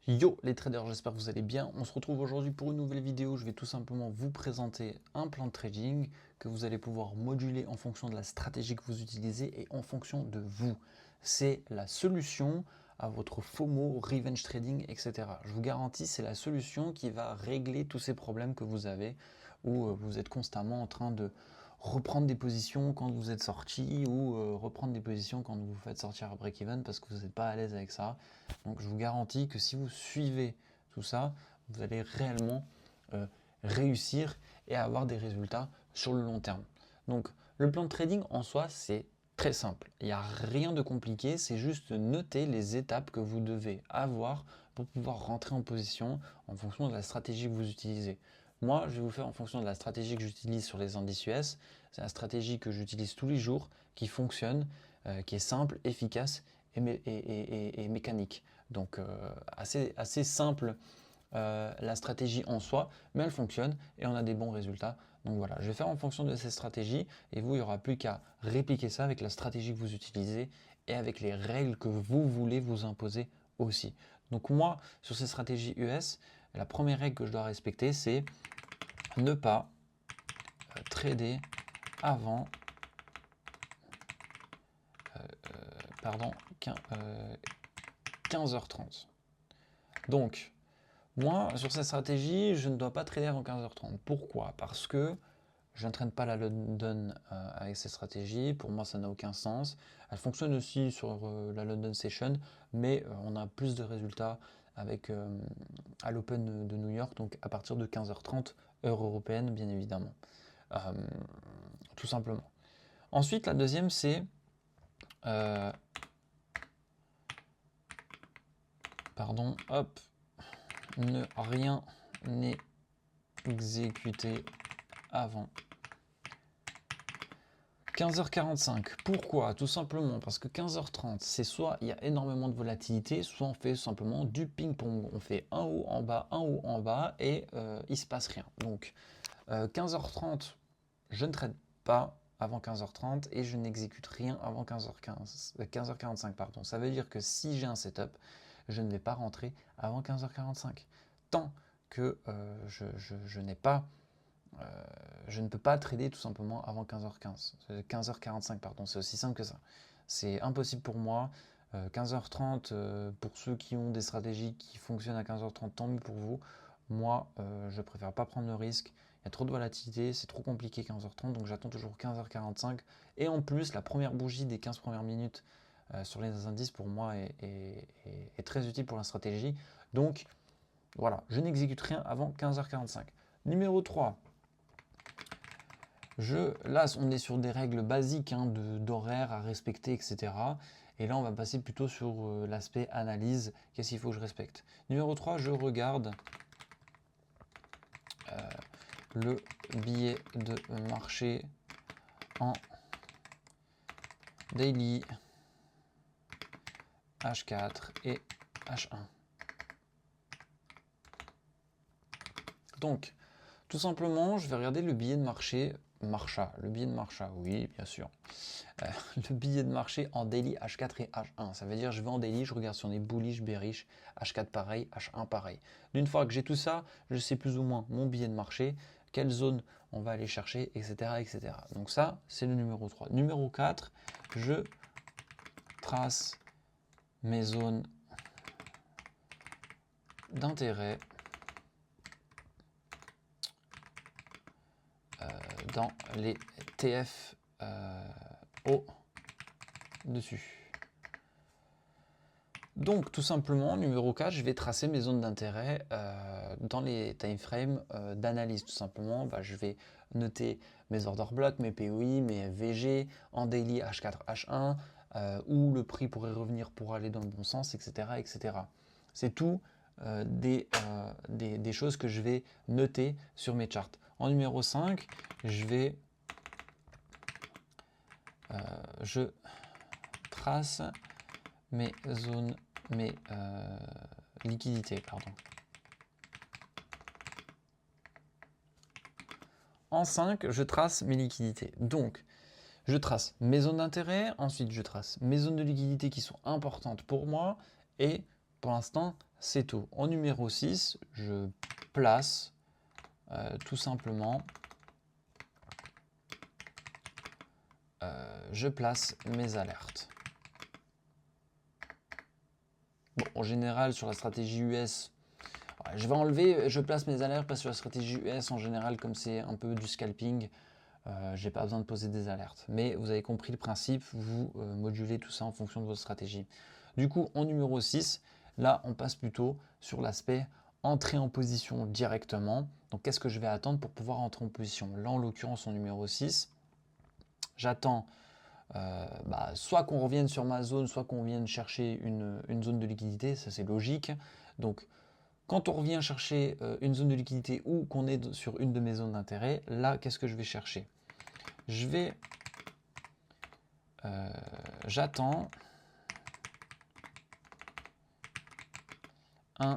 Yo les traders, j'espère que vous allez bien. On se retrouve aujourd'hui pour une nouvelle vidéo. Je vais tout simplement vous présenter un plan de trading que vous allez pouvoir moduler en fonction de la stratégie que vous utilisez et en fonction de vous. C'est la solution à votre FOMO, revenge trading, etc. Je vous garantis, c'est la solution qui va régler tous ces problèmes que vous avez où vous êtes constamment en train de reprendre des positions quand vous êtes sorti ou reprendre des positions quand vous vous faites sortir à break-even parce que vous n'êtes pas à l'aise avec ça. Donc je vous garantis que si vous suivez tout ça, vous allez réellement réussir et avoir des résultats sur le long terme. Donc le plan de trading en soi, c'est très simple. Il n'y a rien de compliqué, c'est juste noter les étapes que vous devez avoir pour pouvoir rentrer en position en fonction de la stratégie que vous utilisez. Moi, je vais vous faire en fonction de la stratégie que j'utilise sur les indices US. C'est la stratégie que j'utilise tous les jours, qui fonctionne, qui est simple, efficace et mécanique. Donc assez simple la stratégie en soi, mais elle fonctionne et on a des bons résultats. Donc voilà, je vais faire en fonction de ces stratégies et vous, il n'y aura plus qu'à répliquer ça avec la stratégie que vous utilisez et avec les règles que vous voulez vous imposer aussi. Donc moi, sur ces stratégies US, la première règle que je dois respecter, c'est ne pas trader avant pardon, 15h30. Donc, moi, sur cette stratégie, je ne dois pas trader avant 15h30. Pourquoi? Parce que je n'entraîne pas la London avec cette stratégie. Pour moi, ça n'a aucun sens. Elle fonctionne aussi sur la London Session, mais on a plus de résultats avec à l'Open de New York, donc à partir de 15h30, heure européenne, bien évidemment. Euh, tout simplement. Ensuite, la deuxième, c'est pardon, hop, ne rien exécuter avant 15h45. Pourquoi? Tout simplement parce que 15h30, c'est soit il y a énormément de volatilité, soit on fait simplement du ping-pong. On fait un haut en bas et il ne se passe rien. Donc 15h30, je ne trade pas avant 15h30 et je n'exécute rien avant 15h45. Pardon. Ça veut dire que si j'ai un setup, je ne vais pas rentrer avant 15h45. Tant que je n'ai pas je ne peux pas trader tout simplement avant 15h15, 15h45 pardon, c'est aussi simple que ça. C'est impossible pour moi. 15h30 pour ceux qui ont des stratégies qui fonctionnent à 15h30, tant mieux pour vous. Moi, je préfère pas prendre le risque. Il y a trop de volatilité, c'est trop compliqué 15h30, donc j'attends toujours 15h45. Et en plus, la première bougie des 15 premières minutes sur les indices pour moi est très utile pour la stratégie. Donc voilà, je n'exécute rien avant 15h45. Numéro 3, là, on est sur des règles basiques hein, d'horaire à respecter, etc. Et là, on va passer plutôt sur l'aspect analyse. Qu'est-ce qu'il faut que je respecte? Numéro 3, je regarde le billet de marché en daily, H4 et H1. Donc, tout simplement, je vais regarder le billet de marché le billet de Marcha, oui, bien sûr. Le billet de marché en daily H4 et H1. Ça veut dire je vais en daily, je regarde si on est bullish, bearish, H4 pareil, H1 pareil. D'une fois que j'ai tout ça, je sais plus ou moins mon billet de marché, quelle zone on va aller chercher, etc. etc. Donc ça, c'est le numéro 3. Numéro 4, je trace mes zones d'intérêt dans les TF au-dessus. Donc tout simplement, numéro 4, je vais tracer mes zones d'intérêt dans les time frames d'analyse. Tout simplement, je vais noter mes order blocks, mes POI, mes FVG en daily H4, H1, où le prix pourrait revenir pour aller dans le bon sens, etc. etc. C'est tout des choses que je vais noter sur mes charts. En numéro 5, je trace mes zones, mes liquidités, pardon. En 5, je trace mes liquidités. Donc, je trace mes zones d'intérêt, ensuite je trace mes zones de liquidité qui sont importantes pour moi, et pour l'instant, c'est tout. En numéro 6, je place tout simplement, je place mes alertes. Bon, en général, sur la stratégie US, je vais enlever, je place mes alertes parce que sur la stratégie US, en général, comme c'est un peu du scalping, j'ai pas besoin de poser des alertes. Mais vous avez compris le principe, vous modulez tout ça en fonction de votre stratégie. Du coup, en numéro 6, là, on passe plutôt sur l'aspect entrer en position directement. Donc, qu'est-ce que je vais attendre pour pouvoir entrer en position? Là, en l'occurrence, en numéro 6, j'attends soit qu'on revienne sur ma zone, soit qu'on vienne chercher une zone de liquidité, ça c'est logique. Donc, quand on revient chercher une zone de liquidité ou qu'on est sur une de mes zones d'intérêt, là, qu'est-ce que je vais chercher? J'attends un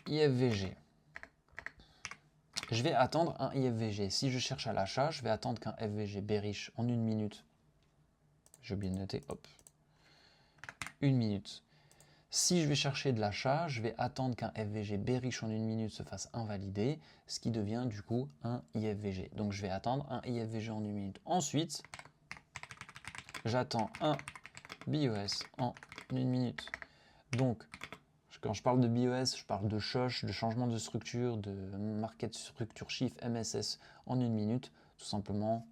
IFVG. Je vais attendre un IFVG. Si je cherche à l'achat, je vais attendre qu'un FVG bearish en 1 minute. J'ai oublié de noter, hop. 1 minute. Si je vais chercher de l'achat, je vais attendre qu'un FVG bearish en 1 minute se fasse invalider, ce qui devient du coup un IFVG. Donc je vais attendre un IFVG en 1 minute. Ensuite, j'attends un BOS en 1 minute. Donc, quand je parle de BOS, je parle de SHOSH, de changement de structure, de Market Structure Shift, MSS en 1 minute. Tout simplement,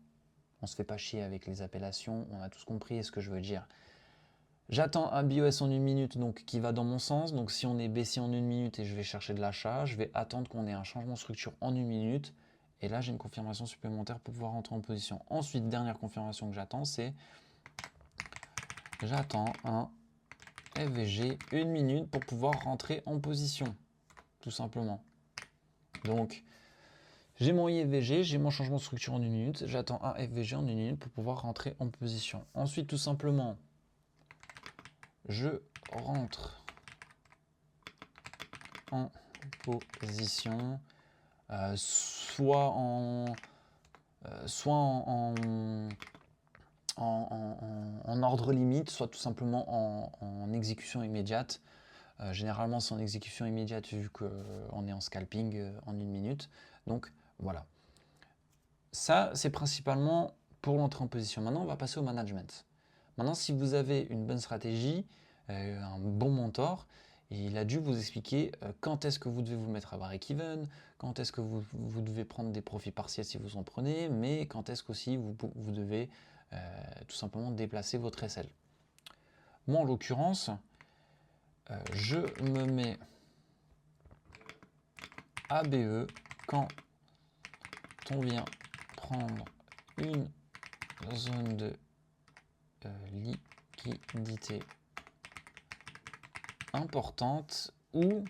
on ne se fait pas chier avec les appellations, on a tous compris ce que je veux dire. J'attends un BOS en 1 minute donc, qui va dans mon sens. Donc si on est baissier en 1 minute et je vais chercher de l'achat, je vais attendre qu'on ait un changement de structure en 1 minute. Et là, j'ai une confirmation supplémentaire pour pouvoir rentrer en position. Ensuite, dernière confirmation que j'attends, c'est j'attends un FVG 1 minute pour pouvoir rentrer en position, tout simplement. Donc, j'ai mon IFVG, j'ai mon changement de structure en 1 minute, j'attends un FVG en 1 minute pour pouvoir rentrer en position. Ensuite, tout simplement, je rentre en position, soit en ordre limite, soit tout simplement en exécution immédiate. Généralement, c'est en exécution immédiate vu qu'on est en scalping en 1 minute. Donc, voilà. Ça, c'est principalement pour l'entrée en position. Maintenant, on va passer au management. Maintenant, si vous avez une bonne stratégie, un bon mentor, il a dû vous expliquer quand est-ce que vous devez vous mettre à break-even, quand est-ce que vous devez prendre des profits partiels si vous en prenez, mais quand est-ce qu'aussi vous devez tout simplement déplacer votre SL. Moi, en l'occurrence, je me mets ABE quand on vient prendre une zone de liquidité importante ou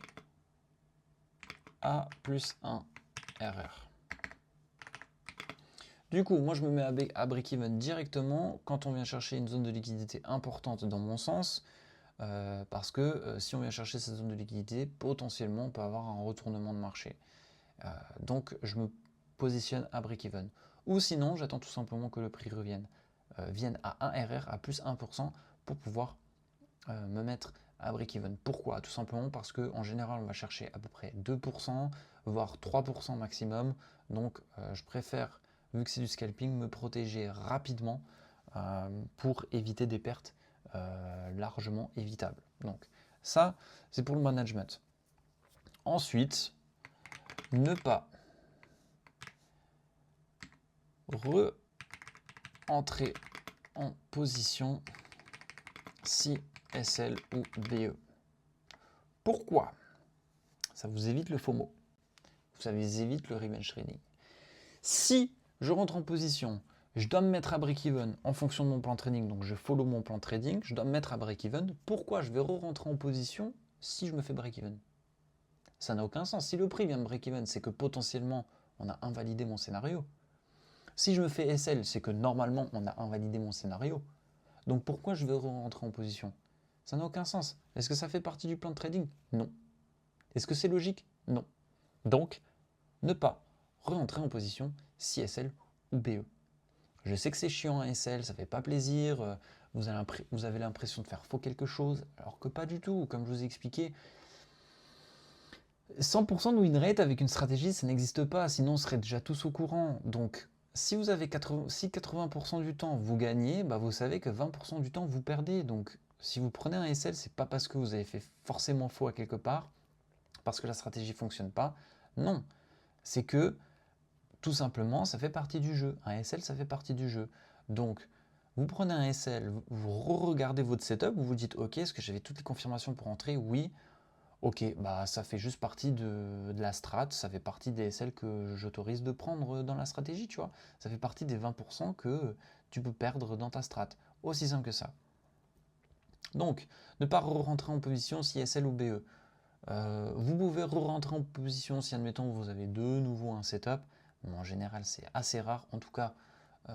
A plus 1 RR. Du coup, moi je me mets à break-even directement quand on vient chercher une zone de liquidité importante dans mon sens, parce que si on vient chercher cette zone de liquidité, potentiellement on peut avoir un retournement de marché. Donc je me positionne à break-even. Ou sinon, j'attends tout simplement que le prix vienne à 1 RR, à plus 1% pour pouvoir me mettre à break-even. Pourquoi? Tout simplement parce qu'en général, on va chercher à peu près 2%, voire 3% maximum. Donc, je préfère, vu que c'est du scalping, me protéger rapidement pour éviter des pertes largement évitables. Donc, ça, c'est pour le management. Ensuite, ne pas re-entrer en position si SL ou BE. Pourquoi? Ça vous évite le FOMO. Ça vous évite le revenge trading. Si je rentre en position, je dois me mettre à break-even en fonction de mon plan de trading, donc je follow mon plan de trading, je dois me mettre à break-even. Pourquoi je vais re-rentrer en position si je me fais break-even? Ça n'a aucun sens. Si le prix vient de break-even, c'est que potentiellement on a invalidé mon scénario. Si je me fais SL, c'est que normalement on a invalidé mon scénario. Donc pourquoi je vais re-rentrer en position? Ça n'a aucun sens. Est-ce que ça fait partie du plan de trading? Non. Est-ce que c'est logique? Non. Donc, ne pas re-entrer en position si SL ou BE. Je sais que c'est chiant un SL, ça fait pas plaisir. vous avez l'impression de faire faux quelque chose, alors que pas du tout. Comme je vous ai expliqué, 100% de win rate avec une stratégie, ça n'existe pas, sinon on serait déjà tous au courant. Donc, si vous avez 80% du temps vous gagnez, bah vous savez que 20% du temps vous perdez. Donc, si vous prenez un SL, c'est pas parce que vous avez fait forcément faux à quelque part, parce que la stratégie fonctionne pas. Non, c'est que tout simplement, ça fait partie du jeu. Un SL, ça fait partie du jeu. Donc, vous prenez un SL, vous regardez votre setup, vous vous dites, ok, est-ce que j'avais toutes les confirmations pour entrer? Oui. Ok, bah ça fait juste partie de la strat, ça fait partie des SL que j'autorise de prendre dans la stratégie, tu vois. Ça fait partie des 20% que tu peux perdre dans ta strat. Aussi simple que ça. Donc, ne pas re-rentrer en position si SL ou BE. Vous pouvez re-rentrer en position si, admettons, vous avez de nouveau un setup. Bon, en général, c'est assez rare. En tout cas,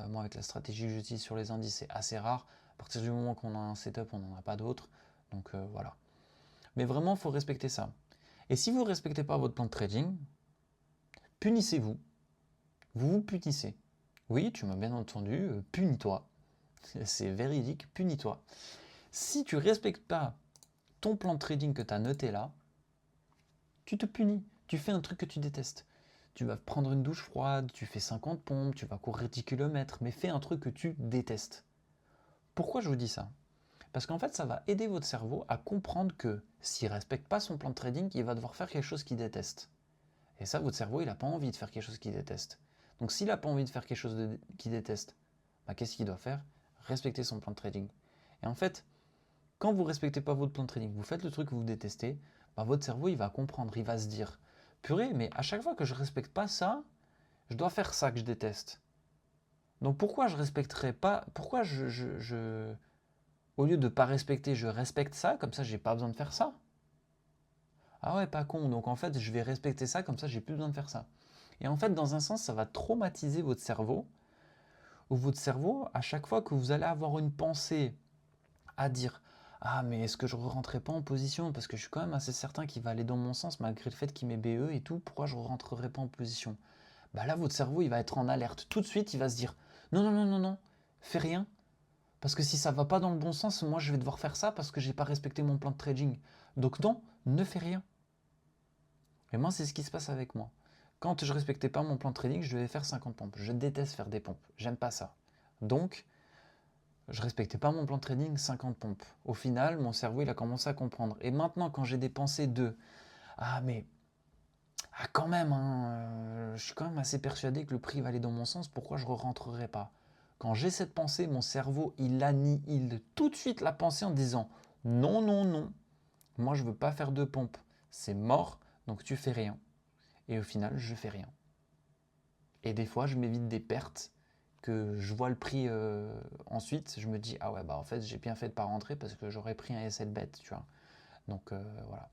moi, avec la stratégie que j'utilise sur les indices, c'est assez rare. À partir du moment qu'on a un setup, on n'en a pas d'autre. Donc, voilà. Mais vraiment, il faut respecter ça. Et si vous ne respectez pas votre plan de trading, punissez-vous. Vous vous punissez. Oui, tu m'as bien entendu, punis-toi. C'est véridique, punis-toi. Si tu ne respectes pas ton plan de trading que tu as noté là, tu te punis. Tu fais un truc que tu détestes. Tu vas prendre une douche froide, tu fais 50 pompes, tu vas courir 10 km, mais fais un truc que tu détestes. Pourquoi je vous dis ça? Parce qu'en fait, ça va aider votre cerveau à comprendre que s'il ne respecte pas son plan de trading, il va devoir faire quelque chose qu'il déteste. Et ça, votre cerveau, il n'a pas envie de faire quelque chose qu'il déteste. Donc s'il n'a pas envie de faire quelque chose qu'il déteste, bah, qu'est-ce qu'il doit faire? Respecter son plan de trading. Et en fait, quand vous ne respectez pas votre plan de trading, vous faites le truc que vous détestez, bah, votre cerveau, il va comprendre, il va se dire, purée, mais à chaque fois que je ne respecte pas ça, je dois faire ça que je déteste. Donc pourquoi je respecterais pas, pourquoi au lieu de ne pas respecter, je respecte ça, comme ça j'ai pas besoin de faire ça? Ah ouais, pas con, donc en fait je vais respecter ça, comme ça j'ai plus besoin de faire ça. Et en fait, dans un sens, ça va traumatiser votre cerveau, où votre cerveau, à chaque fois que vous allez avoir une pensée à dire ah, mais est-ce que je ne rentrerai pas en position? Parce que je suis quand même assez certain qu'il va aller dans mon sens, malgré le fait qu'il met BE et tout, pourquoi je ne rentrerai pas en position? Bah là, votre cerveau, il va être en alerte. Tout de suite, il va se dire non, non, non, non, non, fais rien. Parce que si ça va pas dans le bon sens, moi je vais devoir faire ça parce que j'ai pas respecté mon plan de trading. Donc non, ne fais rien. Et moi, c'est ce qui se passe avec moi. Quand je respectais pas mon plan de trading, je devais faire 50 pompes. Je déteste faire des pompes. J'aime pas ça. Donc, je respectais pas mon plan de trading, 50 pompes. Au final, mon cerveau, il a commencé à comprendre. Et maintenant, quand j'ai des pensées de ah, mais quand même, hein, je suis quand même assez persuadé que le prix va aller dans mon sens, pourquoi je ne rentrerai pas? Quand j'ai cette pensée, mon cerveau, il annihile tout de suite la pensée en disant non, non, non, moi je veux pas faire de pompe. C'est mort, donc tu fais rien. Et au final, je fais rien. Et des fois, je m'évite des pertes que je vois le prix ensuite. Je me dis, ah ouais, bah en fait, j'ai bien fait de pas rentrer parce que j'aurais pris un SL bête, tu vois. Donc voilà.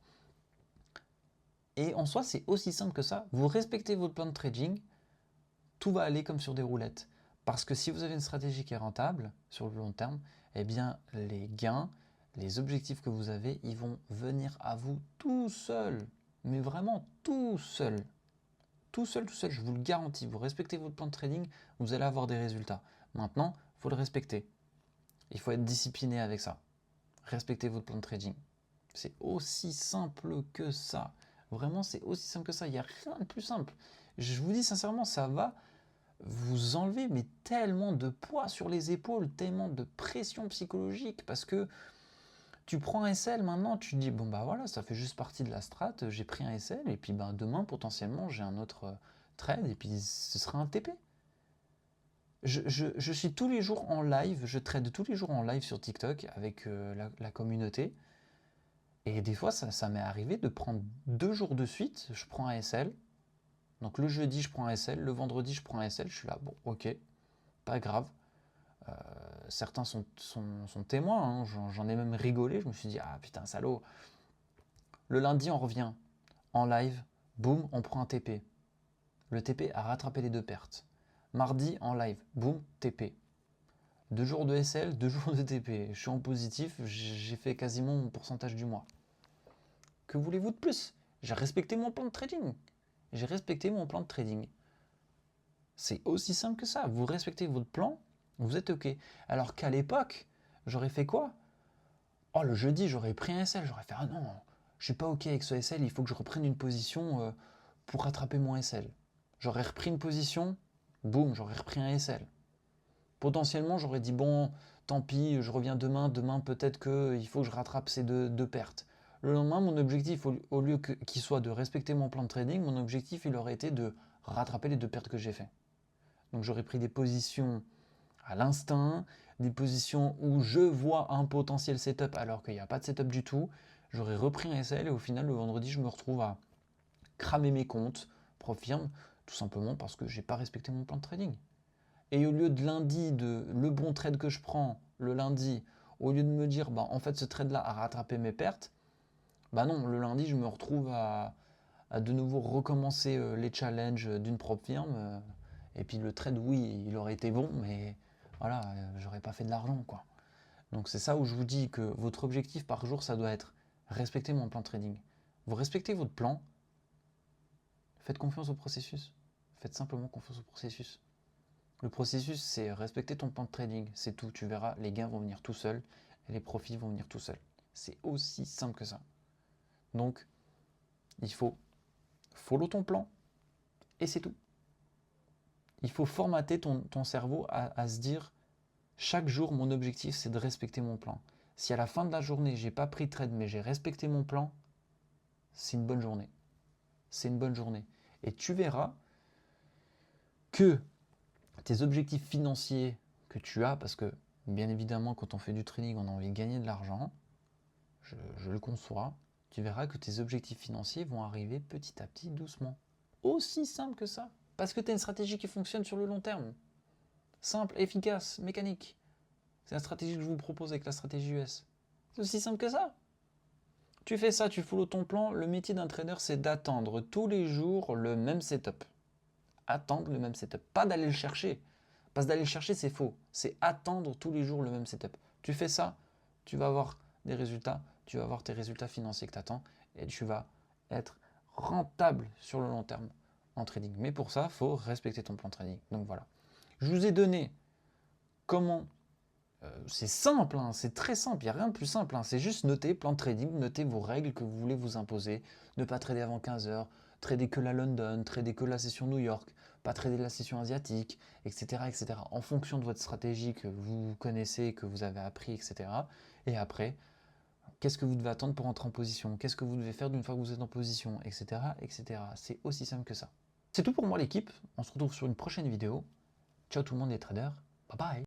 Et en soi, c'est aussi simple que ça. Vous respectez votre plan de trading, tout va aller comme sur des roulettes. Parce que si vous avez une stratégie qui est rentable sur le long terme, eh bien les gains, les objectifs que vous avez, ils vont venir à vous tout seuls. Mais vraiment tout seul. Tout seul, tout seul, je vous le garantis. Vous respectez votre plan de trading, vous allez avoir des résultats. Maintenant, il faut le respecter. Il faut être discipliné avec ça. Respectez votre plan de trading. C'est aussi simple que ça. Vraiment, c'est aussi simple que ça. Il n'y a rien de plus simple. Je vous dis sincèrement, ça va vous enlevez mais tellement de poids sur les épaules, tellement de pression psychologique, parce que tu prends un SL maintenant, tu te dis bon bah voilà, ça fait juste partie de la strat, j'ai pris un SL et puis ben demain potentiellement j'ai un autre trade et puis ce sera un TP. Je suis tous les jours en live, je trade tous les jours en live sur TikTok avec la communauté. Et des fois, ça m'est arrivé de prendre 2 jours de suite, je prends un SL. Donc le jeudi, je prends un SL, le vendredi, je prends un SL, je suis là, bon, ok, pas grave. Euh, Certains sont témoins, hein, j'en ai même rigolé, je me suis dit, ah putain, salaud. Le lundi, on revient en live, boum, on prend un TP. Le TP a rattrapé les deux pertes. Mardi, en live, boum, TP. 2 jours de SL, 2 jours de TP. Je suis en positif, j'ai fait quasiment mon pourcentage du mois. Que voulez-vous de plus? J'ai respecté mon plan de trading. J'ai respecté mon plan de trading. C'est aussi simple que ça. Vous respectez votre plan, vous êtes OK. Alors qu'à l'époque, J'aurais fait quoi? Oh, le jeudi, j'aurais pris un SL. J'aurais fait, ah non, je suis pas OK avec ce SL, il faut que je reprenne une position pour rattraper mon SL. J'aurais repris une position, boum, j'aurais repris un SL. Potentiellement, j'aurais dit, bon, tant pis, je reviens demain, demain peut-être qu'il faut que je rattrape ces deux pertes. Le lendemain, mon objectif, au lieu qu'il soit de respecter mon plan de trading, mon objectif, il aurait été de rattraper les 2 pertes que j'ai fait. Donc j'aurais pris des positions à l'instinct, des positions où je vois un potentiel setup alors qu'il n'y a pas de setup du tout. J'aurais repris un SL et au final, le vendredi, je me retrouve à cramer mes comptes, profirme, tout simplement parce que j'ai pas respecté mon plan de trading. Et au lieu de lundi, de le bon trade que je prends le lundi, au lieu de me dire, bah, en fait, ce trade-là a rattrapé mes pertes, bah non, le lundi, je me retrouve à de nouveau recommencer les challenges d'une propre firme. Et puis le trade, oui, il aurait été bon, mais voilà, j'aurais pas fait de l'argent, quoi. Donc c'est ça où je vous dis que votre objectif par jour, ça doit être respecter mon plan de trading. Vous respectez votre plan, faites confiance au processus. Faites simplement confiance au processus. Le processus, c'est respecter ton plan de trading. C'est tout. Tu verras, les gains vont venir tout seuls et les profits vont venir tout seuls. C'est aussi simple que ça. Donc, il faut follow ton plan et c'est tout. Il faut formater ton cerveau à se dire chaque jour, mon objectif, c'est de respecter mon plan. Si à la fin de la journée, j'ai pas pris de trade, mais j'ai respecté mon plan, c'est une bonne journée. C'est une bonne journée. Et tu verras que tes objectifs financiers que tu as, parce que bien évidemment, quand on fait du trading, on a envie de gagner de l'argent, je le conçois, tu verras que tes objectifs financiers vont arriver petit à petit, doucement. Aussi simple que ça. Parce que tu as une stratégie qui fonctionne sur le long terme. Simple, efficace, mécanique. C'est la stratégie que je vous propose avec la stratégie US. C'est aussi simple que ça. Tu fais ça, tu follow ton plan. Le métier d'un trader, c'est d'attendre tous les jours le même setup. Attendre le même setup. Pas d'aller le chercher. Parce que d'aller le chercher, c'est faux. C'est attendre tous les jours le même setup. Tu fais ça, tu vas avoir des résultats. Tu vas avoir tes résultats financiers que tu attends. Et tu vas être rentable sur le long terme en trading. Mais pour ça, il faut respecter ton plan de trading. Donc voilà. Je vous ai donné comment c'est simple, hein, c'est très simple, il n'y a rien de plus simple. Hein, c'est juste noter plan de trading, noter vos règles que vous voulez vous imposer. Ne pas trader avant 15 heures, trader que la London, trader que la session New York, pas trader la session asiatique, etc., etc. En fonction de votre stratégie que vous connaissez, que vous avez appris, etc. Et après, qu'est-ce que vous devez attendre pour entrer en position? Qu'est-ce que vous devez faire d'une fois que vous êtes en position, etc., etc. C'est aussi simple que ça. C'est tout pour moi l'équipe, on se retrouve sur une prochaine vidéo. Ciao tout le monde les traders, bye bye.